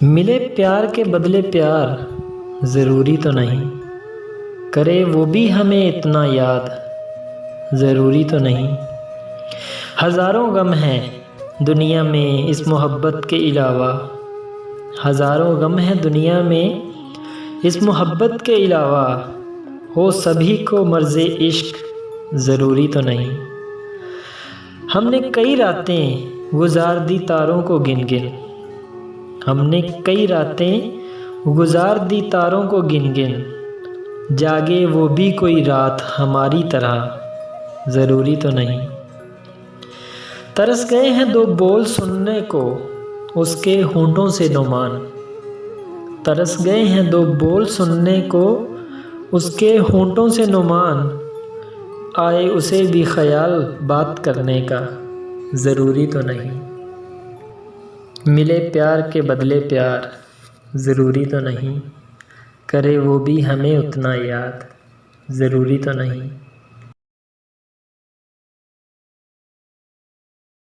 मिले प्यार के बदले प्यार ज़रूरी तो नहीं, करे वो भी हमें इतना याद ज़रूरी तो नहीं। हज़ारों गम हैं दुनिया में इस मोहब्बत के अलावा, हज़ारों गम हैं दुनिया में इस मोहब्बत के अलावा, हो सभी को मर्ज़े इश्क ज़रूरी तो नहीं। हमने कई रातें गुजार दी तारों को गिन गिन, हमने कई रातें गुजार दी तारों को गिन गिन, जागे वो भी कोई रात हमारी तरह ज़रूरी तो नहीं। तरस गए हैं दो बोल सुनने को उसके होंठों से नुमान, तरस गए हैं दो बोल सुनने को उसके होंठों से नुमान, आए उसे भी ख्याल बात करने का ज़रूरी तो नहीं। मिले प्यार के बदले प्यार ज़रूरी तो नहीं, करे वो भी हमें उतना याद ज़रूरी तो नहीं।